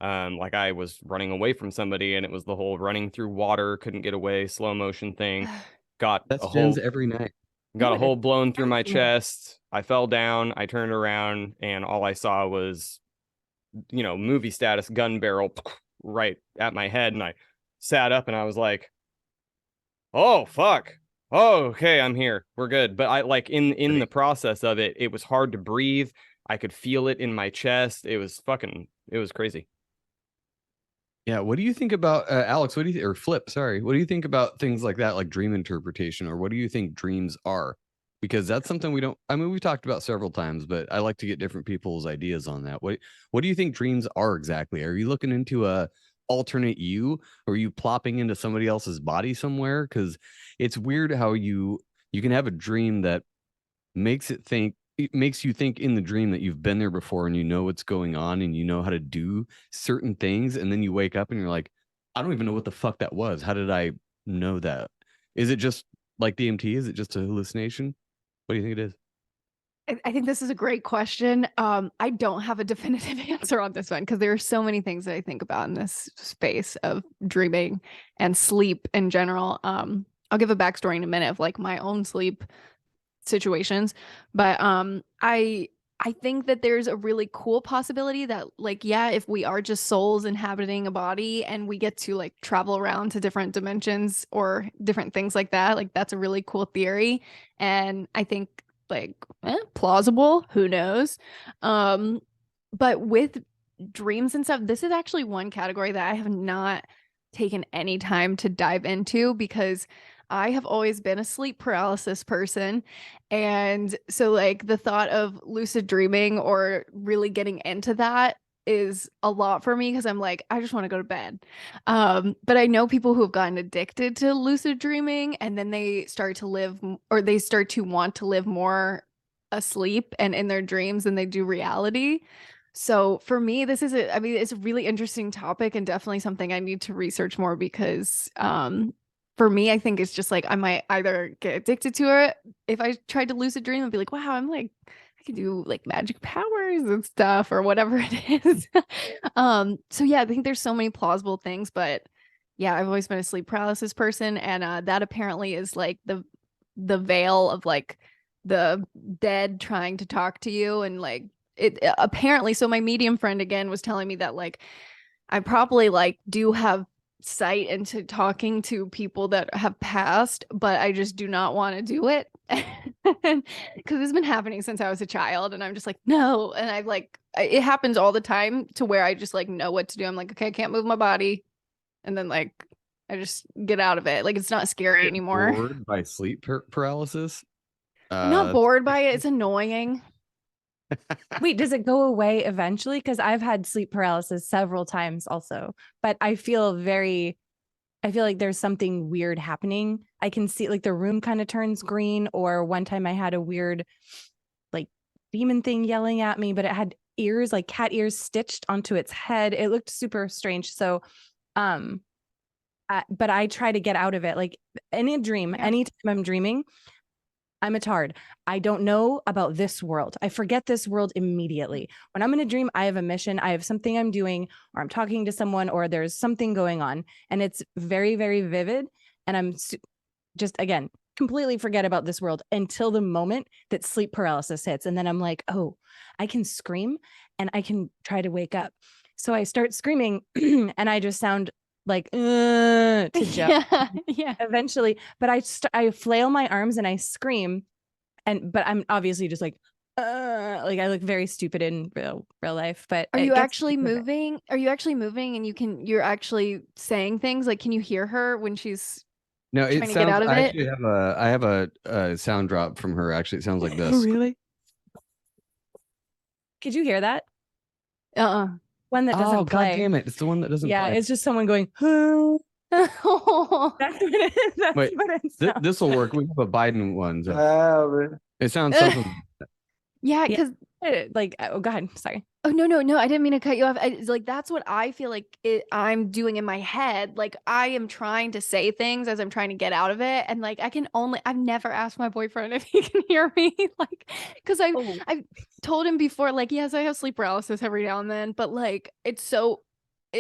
Like I was running away from somebody and it was the whole running through water, couldn't get away, slow motion thing. Got That's a whole Jen's every night. got a Good. hole blown through my Yeah. chest. I fell down, I turned around, and all I saw was, you know, movie status gun barrel right at my head. And I sat up and I was like, oh fuck. Oh, okay, I'm here. We're good. But I like in the process of it, it was hard to breathe. I could feel it in my chest. It was crazy. Yeah. What do you think about Alex? What do you or Flip? Sorry. What do you think about things like that, like dream interpretation, or what do you think dreams are? Because that's something we don't. I mean, we've talked about several times, but I like to get different people's ideas on that. What do you think dreams are exactly? Are you looking into a alternate you, or are you plopping into somebody else's body somewhere? Because it's weird how you can have a dream that makes you think in the dream that you've been there before and you know what's going on and you know how to do certain things, and then you wake up and you're like, I don't even know what the fuck that was. How did I know that? Is it just like DMT? Is it just a hallucination? What do you think it is? I think this is a great question. I don't have a definitive answer on this one because there are so many things that I think about in this space of dreaming and sleep in general. I'll give a backstory in a minute of like my own sleep situations, but I think that there's a really cool possibility that like, yeah, if we are just souls inhabiting a body and we get to like travel around to different dimensions or different things like that, like that's a really cool theory. And I think like plausible, who knows? But with dreams and stuff, this is actually one category that I have not taken any time to dive into because I have always been a sleep paralysis person. And so like the thought of lucid dreaming or really getting into that is a lot for me because I'm like, I just want to go to bed. But I know people who have gotten addicted to lucid dreaming and then they start to want to live more asleep and in their dreams than they do reality. So for me, it's a really interesting topic and definitely something I need to research more because for me, I think it's just like I might either get addicted to it. If I tried to lucid dream and be like, wow, I'm like, I can do like magic powers and stuff or whatever it is. So yeah, I think there's so many plausible things, but yeah, I've always been a sleep paralysis person. And that apparently is like the veil of like the dead trying to talk to you. And like it apparently, so my medium friend again was telling me that like I probably like do have sight into talking to people that have passed, but I just do not want to do it because it's been happening since I was a child and I'm just like no, and I've like it happens all the time to where I just like know what to do. I'm like, okay, I can't move my body, and then like I just get out of it. Like it's not scary anymore. Bored by sleep paralysis? I'm not bored by it. It's annoying. Wait, does it go away eventually? Because I've had sleep paralysis several times also, but I feel like there's something weird happening. I can see like the room kind of turns green, or one time I had a weird like demon thing yelling at me, but it had ears, like cat ears stitched onto its head. It looked super strange. So, but I try to get out of it. Like in a dream, anytime I'm dreaming, I'm a tard. I don't know about this world. I forget this world immediately. When I'm in a dream, I have a mission. I have something I'm doing, or I'm talking to someone, or there's something going on. And it's very, very vivid. And I'm just, again, completely forget about this world until the moment that sleep paralysis hits. And then I'm like, oh, I can scream and I can try to wake up. So I start screaming and I just sound like to Joe Yeah. eventually. But I flail my arms and I scream. But I'm obviously just like I look very stupid in real life. But Are it you gets actually me through it. moving? Are you actually moving and you're actually saying things? Like, can you hear her when she's No, it trying to sounds. get out of I it? actually have a sound drop from her. Actually, it sounds like this. Really? Could you hear that? One that Oh, doesn't God play. damn it! It's the one that doesn't. Yeah, play. it's just someone going. That's what it is. That's Wait, what it sounds this will work. We have a Biden one. So it sounds something. Yeah, Yeah. because like. Oh, go ahead. Sorry. oh no, I didn't mean to cut you off. It's like that's what I feel like I'm doing in my head. Like I am trying to say things as I'm trying to get out of it, and like I've never asked my boyfriend if he can hear me, like because I've told him before, like yes, I have sleep paralysis every now and then, but like it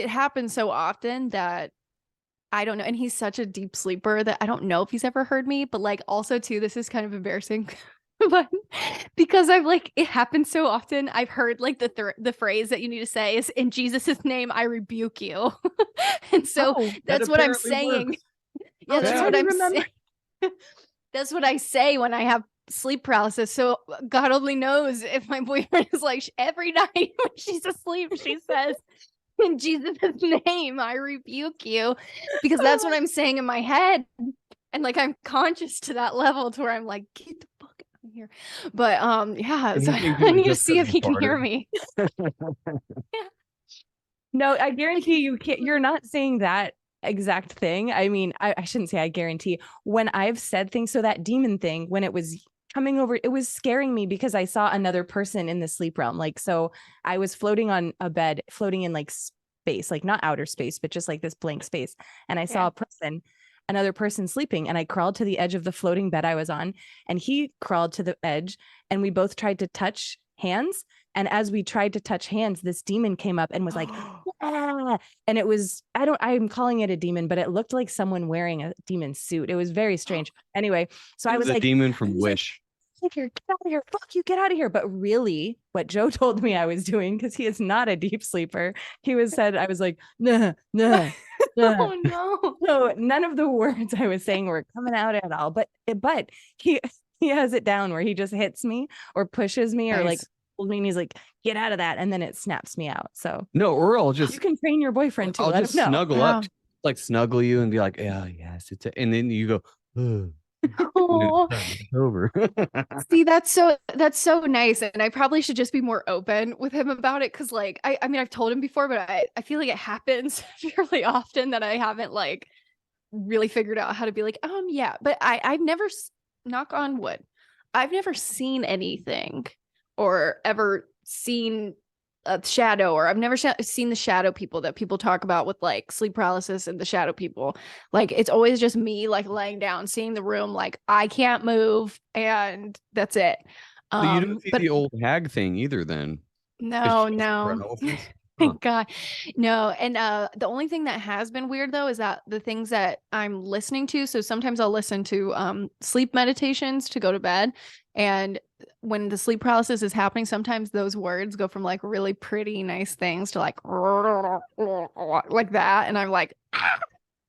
happens so often that I don't know. And he's such a deep sleeper that I don't know if he's ever heard me, but like also too, this is kind of embarrassing. But because I've like it happens so often, I've heard like the phrase that you need to say is in Jesus' name I rebuke you. And so that's what I'm saying. Yeah, that's what I'm saying. That's what I say when I have sleep paralysis. So God only knows if my boyfriend is like every night when she's asleep, she says, in Jesus' name I rebuke you, because that's what I'm saying in my head. And like I'm conscious to that level to where I'm like, get the fuck out of here. But yeah, And so he thinks I it was need to just see 'cause if he he can hear farted. me. No, I guarantee you can't. You're not saying that exact thing. I mean, I shouldn't say I guarantee. When I've said things, so that demon thing, when it was coming over, it was scaring me because I saw another person in the sleep realm. Like, so I was floating on a bed, floating in like space, like not outer space, but just like this blank space. And I saw another person sleeping, and I crawled to the edge of the floating bed I was on, and he crawled to the edge, and we both tried to touch hands. And as we tried to touch hands, this demon came up and was like, ah! And it was, I'm calling it a demon, but it looked like someone wearing a demon suit. It was very strange. Anyway, so I was a like, demon from Wish. get out of here. Fuck you, get out of here. But really, what Joe told me I was doing, because he is not a deep sleeper, I was like, nah. Oh no. So none of the words I was saying were coming out at all. But he has it down where he just hits me or pushes me or like holds me, and he's like, get out of that, and then it snaps me out. So No, or I'll just you can train your boyfriend too. I'll Let just him know. snuggle up, like snuggle you and be like, yeah, yes, and then you go, ugh. Oh. It's over. See, that's so nice, and I probably should just be more open with him about it, because like I mean I've told him before, but I feel like it happens fairly often that I haven't like really figured out how to be like yeah, but I've never, knock on wood, I've never seen anything or ever seen a shadow, or I've never seen the shadow people that people talk about with like sleep paralysis and the shadow people. Like it's always just me like laying down, seeing the room, like I can't move, and that's it. So you don't see But the old hag thing either, then? no. Thank God. No. And the only thing that has been weird though is that the things that I'm listening to, so sometimes I'll listen to sleep meditations to go to bed, and when the sleep paralysis is happening, sometimes those words go from like really pretty nice things to like that, and I'm like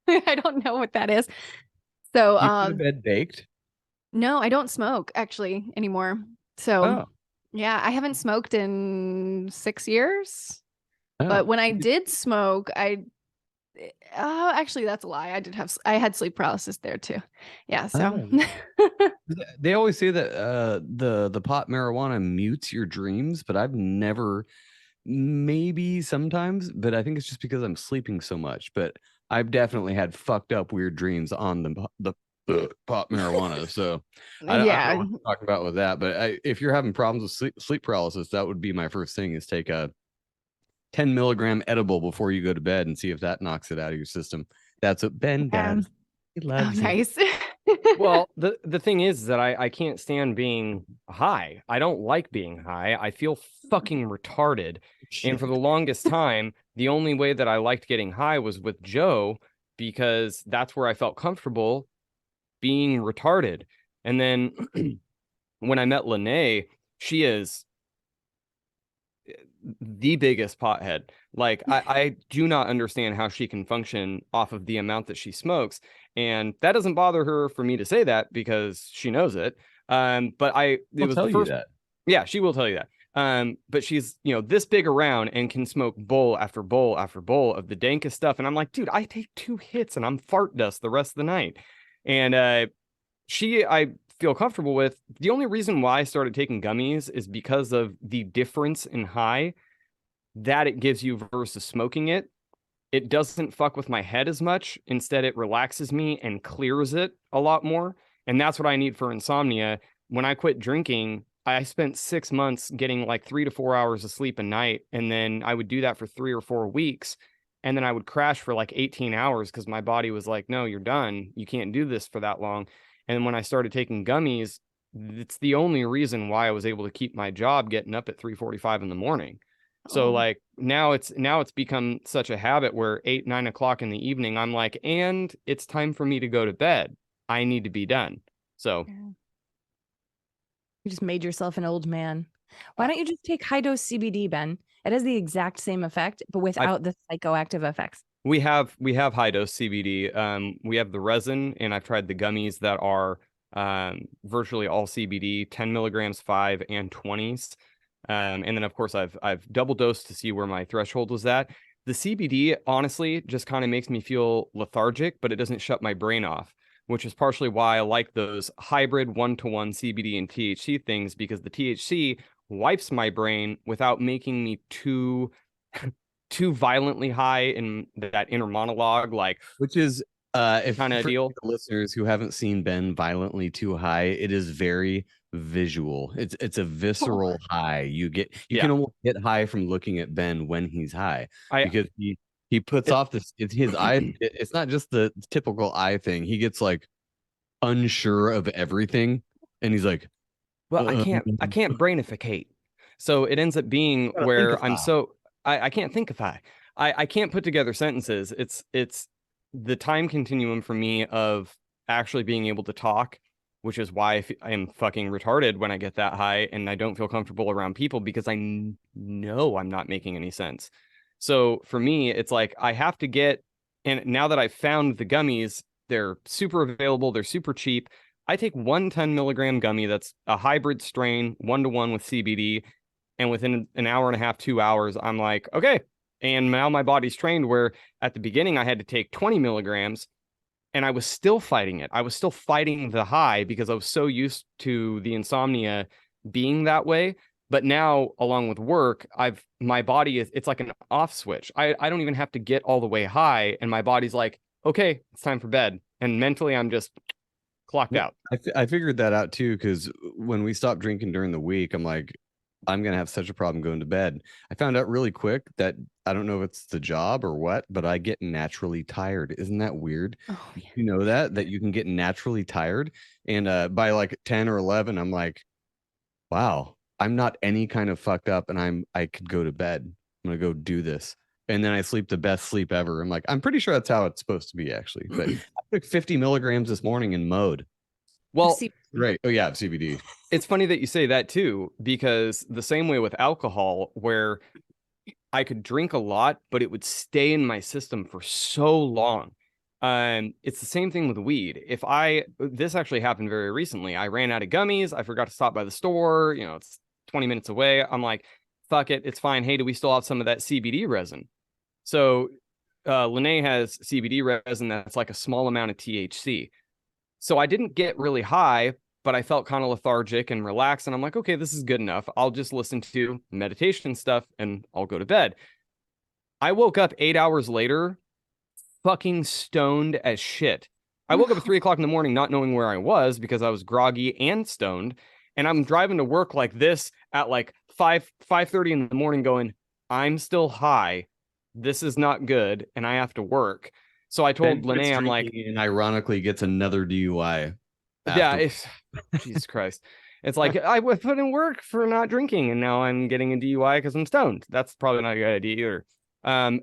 I don't know what that is. So You go to bed baked? no, I don't smoke actually anymore. So yeah, I haven't smoked in 6 years. But when I did smoke, actually that's a lie. I had sleep paralysis there too. Yeah, so They always say that the pot marijuana mutes your dreams, but I've never, maybe sometimes, but I think it's just because I'm sleeping so much. But I've definitely had fucked up weird dreams on the pot marijuana. So I don't know what to talk about with that. But if you're having problems with sleep paralysis, that would be my first thing, is take a 10 milligram edible before you go to bed and see if that knocks it out of your system. That's what Ben does. He loves it. Nice. Well, the thing is that I can't stand being high. I don't like being high. I feel fucking retarded. And for the longest time, the only way that I liked getting high was with Joe, because that's where I felt comfortable. being retarded. And then when I met Lene, she is the biggest pothead. Like I do not understand how she can function off of the amount that she smokes. And that doesn't bother her for me to say that because she knows it. But it was the first. Yeah, she will tell you that. But she's, this big around and can smoke bowl after bowl after bowl of the dankest stuff. And I'm like, dude, I take 2 hits and I'm fart dust the rest of the night. And I feel comfortable with. The only reason why I started taking gummies is because of the difference in high that it gives you versus smoking it. It doesn't fuck with my head as much. Instead, it relaxes me and clears it a lot more. And that's what I need for insomnia. When I quit drinking, I spent 6 months getting like 3 to 4 hours of sleep a night. And then I would do that for 3 or 4 weeks. And then I would crash for like 18 hours because my body was like, no, you're done. You can't do this for that long. And when I started taking gummies, it's the only reason why I was able to keep my job getting up at 3:45 in the morning. So like now it's become such a habit where 8, 9 o'clock in the evening, I'm like, and it's time for me to go to bed. I need to be done. So you just made yourself an old man. Why don't you just take high dose CBD, Ben? It has the exact same effect, but without the psychoactive effects. We have high dose CBD. We have the resin, and I've tried the gummies that are virtually all CBD, 10 milligrams, 5 and 20s. And then of course I've double dosed to see where my threshold was at. The CBD honestly just kind of makes me feel lethargic, but it doesn't shut my brain off, which is partially why I like those hybrid 1-to-1 CBD and THC things, because the THC wipes my brain without making me too violently high in that inner monologue, like, which is if kind of deal. The listeners who haven't seen Ben violently too high, it is very visual. It's a visceral high. You can almost get high from looking at Ben when he's high, because he puts off this. It's his eye. It's not just the typical eye thing. He gets like unsure of everything, and he's like, well, I can't brainificate. So it ends up being where I'm so I can't think of I can't put together sentences. It's the time continuum for me of actually being able to talk, which is why I am fucking retarded when I get that high and I don't feel comfortable around people because I know I'm not making any sense. So for me, it's like I have to get, and now that I've found the gummies, they're super available, they're super cheap. I take 1 10 milligram gummy that's a hybrid strain, 1-to-1 with CBD, and within an hour and a half, 2 hours, I'm like, okay. And now my body's trained where at the beginning I had to take 20 milligrams and I was still fighting it. I was still fighting the high because I was so used to the insomnia being that way. But now, along with work, my body it's like an off switch. I don't even have to get all the way high. And my body's like, okay, it's time for bed. And mentally, I'm just clocked out. I figured that out too, because when we stopped drinking during the week, I'm like, I'm going to have such a problem going to bed. I found out really quick that I don't know if it's the job or what, but I get naturally tired. Isn't that weird? Oh, yeah. You know that you can get naturally tired. And by like 10 or 11, I'm like, wow, I'm not any kind of fucked up and I could go to bed. I'm going to go do this. And then I sleep the best sleep ever. I'm like, I'm pretty sure that's how it's supposed to be, actually. But I took 50 milligrams this morning in mode. Well, right. Oh, yeah, CBD. It's funny that you say that, too, because the same way with alcohol, where I could drink a lot, but it would stay in my system for so long. It's the same thing with weed. This actually happened very recently. I ran out of gummies. I forgot to stop by the store. It's 20 minutes away. I'm like, fuck it. It's fine. Hey, do we still have some of that CBD resin? So Lene has CBD resin that's like a small amount of THC. So I didn't get really high, but I felt kind of lethargic and relaxed. And I'm like, okay, this is good enough. I'll just listen to meditation stuff and I'll go to bed. I woke up 8 hours later, fucking stoned as shit. I woke up at 3 o'clock in the morning, not knowing where I was because I was groggy and stoned. And I'm driving to work like this at like 5:30 in the morning going, I'm still high. This is not good. And I have to work. So I told Lene, I'm like, and ironically gets another DUI. Yeah, Jesus Christ. It's like I put in work for not drinking and now I'm getting a DUI because I'm stoned. That's probably not a good idea either.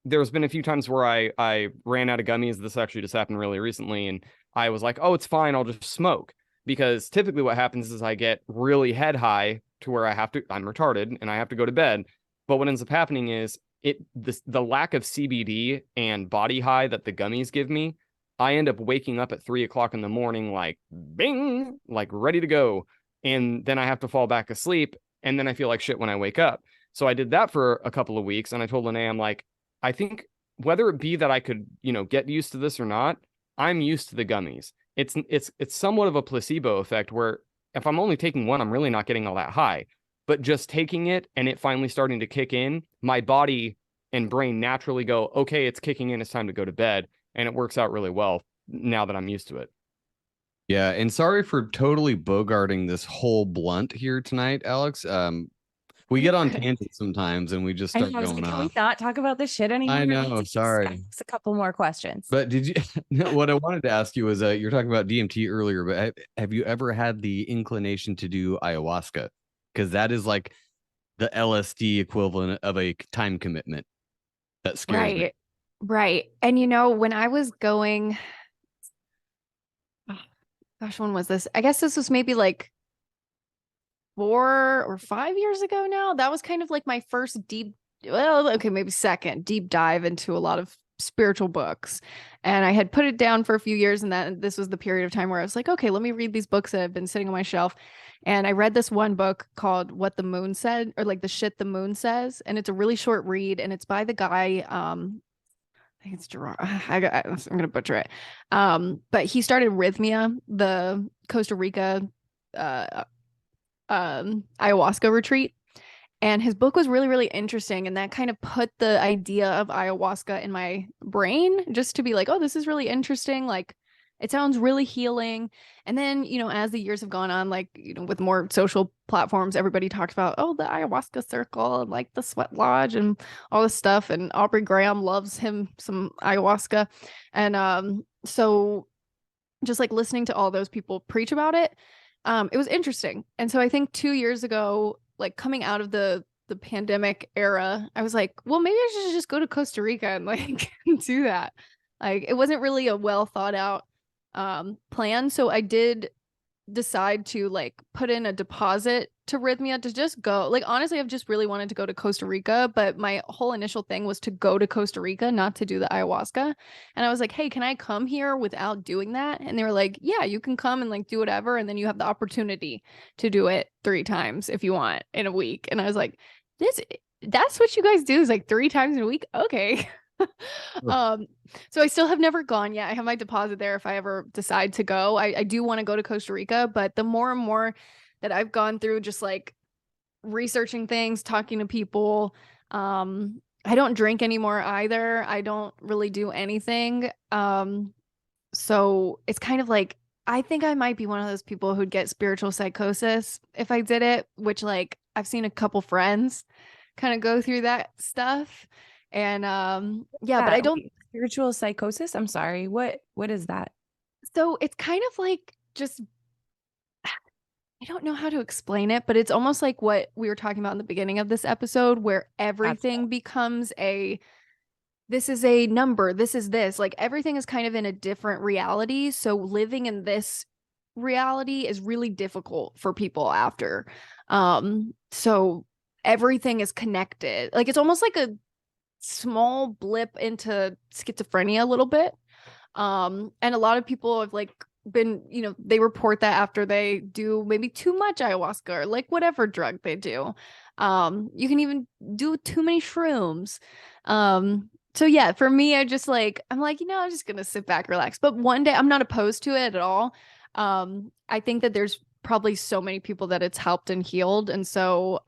there's been a few times where I ran out of gummies. This actually just happened really recently, and I was like, oh, it's fine, I'll just smoke. Because typically what happens is I get really head high to where I'm retarded and I have to go to bed. But what ends up happening is the lack of CBD and body high that the gummies give me, I end up waking up at 3 o'clock in the morning, like bing, like ready to go. And then I have to fall back asleep. And then I feel like shit when I wake up. So I did that for a couple of weeks. And I told Lene, I'm like, I think whether it be that I could, get used to this or not, I'm used to the gummies. It's somewhat of a placebo effect where if I'm only taking one, I'm really not getting all that high. But just taking it and it finally starting to kick in, my body and brain naturally go, okay, it's kicking in, it's time to go to bed. And it works out really well now that I'm used to it. Yeah, and sorry for totally bogarting this whole blunt here tonight, Alex. We get on tangents sometimes and we just I start know, I was going like, can we off. not talk about this shit anymore? I know, Let's sorry. ask a couple more questions. But did you? What I wanted to ask you was, you're talking about DMT earlier, but have you ever had the inclination to do ayahuasca? Because that is like the LSD equivalent of a time commitment. That scares me. Right. And when I was going, oh, gosh, when was this? I guess this was maybe like 4 or 5 years ago now. That was kind of like my first maybe second deep dive into a lot of spiritual books. And I had put it down for a few years, and this was the period of time where I was like, okay, let me read these books that have been sitting on my shelf. And I read this one book called What the Moon Said, or like The Shit the Moon Says. And it's a really short read, and it's by the guy, I think it's Gerard. I'm going to butcher it. But he started Rhythmia, the Costa Rica ayahuasca retreat. And his book was really, really interesting. And that kind of put the idea of ayahuasca in my brain, just to be like, oh, this is really interesting. Like, it sounds really healing. And then, as the years have gone on, like, with more social platforms, everybody talks about, oh, the ayahuasca circle and like the sweat lodge and all this stuff. And Aubrey Graham loves him some ayahuasca. And so just like listening to all those people preach about it, it was interesting. And so I think 2 years ago, like coming out of the pandemic era, I was like, well, maybe I should just go to Costa Rica and like do that. Like, it wasn't really a well thought out plan. So I did decide to like put in a deposit to Rhythmia to just go. Like, honestly, I've just really wanted to go to Costa Rica, but my whole initial thing was to go to Costa Rica, not to do the ayahuasca. And I was like, hey, can I come here without doing that? And they were like, yeah, you can come and like do whatever. And then you have the opportunity to do it 3 times if you want in a week. And I was like, that's what you guys do, is like 3 times in a week? Okay. So I still have never gone yet. I have my deposit there if I ever decide to go. I do want to go to Costa Rica, but the more and more that I've gone through just like researching things, talking to people, I don't drink anymore either. I don't really do anything. So it's kind of like, I think I might be one of those people who'd get spiritual psychosis if I did it, which like I've seen a couple friends kind of go through that stuff. And but I don't. Spiritual psychosis? I'm sorry. What is that? So it's kind of like just, I don't know how to explain it, but it's almost like what we were talking about in the beginning of this episode, where everything becomes this is a number, this is this, like everything is kind of in a different reality. So living in this reality is really difficult for people after. So everything is connected. Like, it's almost like a small blip into schizophrenia a little bit. And a lot of people have like been, they report that after they do maybe too much ayahuasca or like whatever drug they do. You can even do too many shrooms. So yeah, for me, I'm like, I'm just gonna sit back, relax. But one day, I'm not opposed to it at all. I think that there's probably so many people that it's helped and healed. And so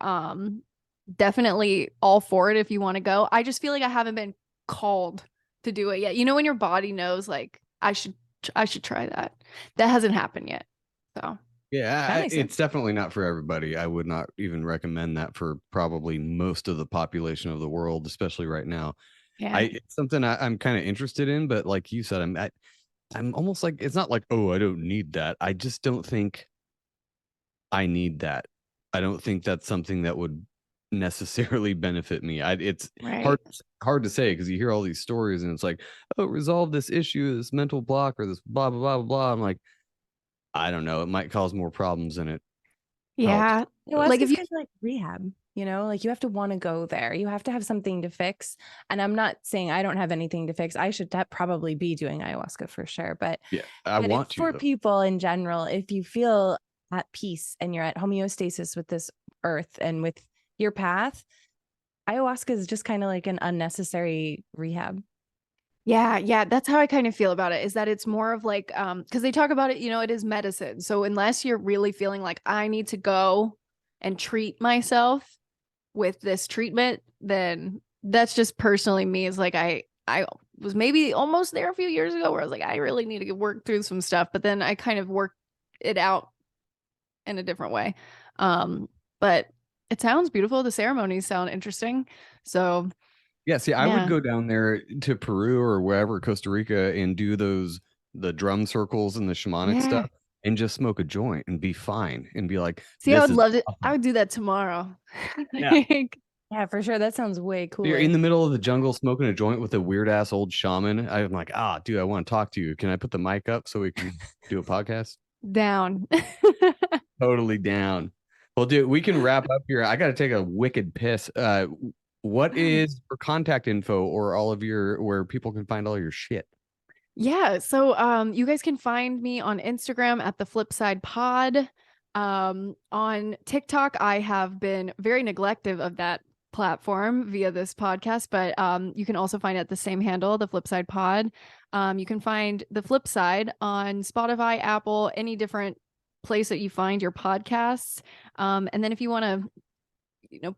definitely all for it if you want to go. I just feel like I haven't been called to do it yet. When your body knows like I should try that. That hasn't happened yet. So yeah, it's definitely not for everybody. I would not even recommend that for probably most of the population of the world, especially right now. Yeah. It's something I'm kind of interested in, but like you said, I'm almost like, it's not like, oh, I don't need that. I just don't think I need that. I don't think that's something that would necessarily benefit me. It's Right. hard to say because you hear all these stories and it's like, oh, resolve this issue, this mental block, or this blah blah blah blah blah. I'm like, I don't know. It might cause more problems than it Yeah. Ayahuasca Like if is you kind of like rehab, like you have to want to go there. You have to have something to fix. And I'm not saying I don't have anything to fix. I should probably be doing ayahuasca for sure. But yeah, I but want to for though. people in general, if you feel at peace and you're at homeostasis with this earth and with your path, ayahuasca is just kind of like an unnecessary rehab. Yeah, that's how I kind of feel about it, is that it's more of like because they talk about it, it is medicine. So unless you're really feeling like I need to go and treat myself with this treatment, then that's just personally me. Is like I was maybe almost there a few years ago where I was like, I really need to work through some stuff, but then I kind of worked it out in a different way. But it sounds beautiful. The ceremonies sound interesting. So Yeah, see, I Yeah. would go down there to Peru or wherever, Costa Rica, and do the drum circles and the shamanic Yeah. stuff and just smoke a joint and be fine and be like, see, I this would is love it. awesome. I would do that tomorrow. Yeah. Like, Yeah, for sure. That sounds way cooler. You're in the middle of the jungle smoking a joint with a weird ass old shaman. I'm like, dude, I want to talk to you. Can I put the mic up so we can do a podcast? down. Totally down. Well, dude, we can wrap up here. I got to take a wicked piss. What is your contact info or all of where people can find all your shit? Yeah, so you guys can find me on Instagram at the Flypside Pod. On TikTok, I have been very neglective of that platform via this podcast, but you can also find it at the same handle, the Flypside Pod. You can find the Flypside on Spotify, Apple, any different place that you find your podcasts. And then if you want to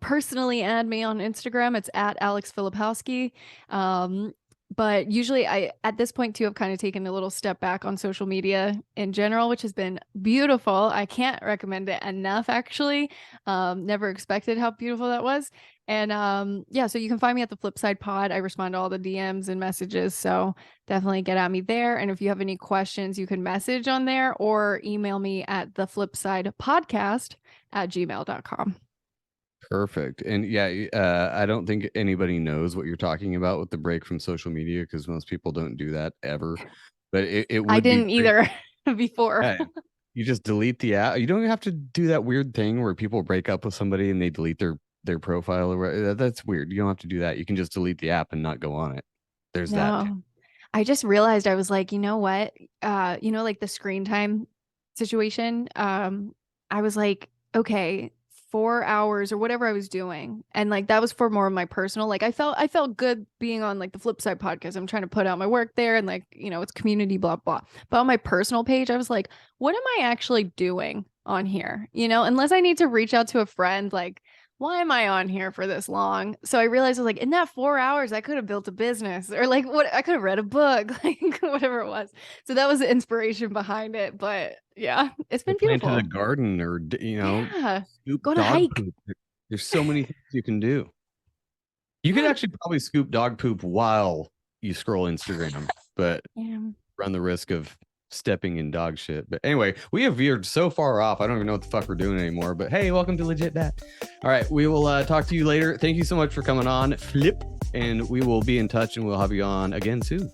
personally add me on Instagram, it's at Alex Filipowski. But usually at this point too, I've kind of taken a little step back on social media in general, which has been beautiful. I can't recommend it enough, actually. Never expected how beautiful that was. And yeah, so you can find me at the Flypside Pod. I respond to all the DMs and messages. So definitely get at me there. And if you have any questions, you can message on there or email me at theflipsidepodcast@gmail.com. Perfect. And yeah, I don't think anybody knows what you're talking about with the break from social media because most people don't do that ever. But it would I be didn't great. either before. Yeah, you just delete the app. You don't have to do that weird thing where people break up with somebody and they delete their profile or whatever. That's weird. You don't have to do that. You can just delete the app and not go on it. There's that. No, I just realized I was like, you know what? Like the screen time situation. I was like, okay, 4 hours or whatever I was doing. And like that was for more of my personal, like I felt good being on like the Flypside Podcast. I'm trying to put out my work there and like, it's community, blah, blah. But on my personal page, I was like, what am I actually doing on here? Unless I need to reach out to a friend, like, why am I on here for this long? So I realized I was like, in that 4 hours, I could have built a business or like I could have read a book, like whatever it was. So that was the inspiration behind it. But yeah, it's been beautiful. Planted a garden or, Yeah. scoop Go on a dog hike. poop. There's so many things you can do. You could actually probably scoop dog poop while you scroll Instagram, but Yeah. run the risk of stepping in dog shit. But anyway, we have veered so far off. I don't even know what the fuck we're doing anymore. But hey, welcome to Legit Dat. All right, we will talk to you later. Thank you so much for coming on, Flyp, and we will be in touch and we'll have you on again soon.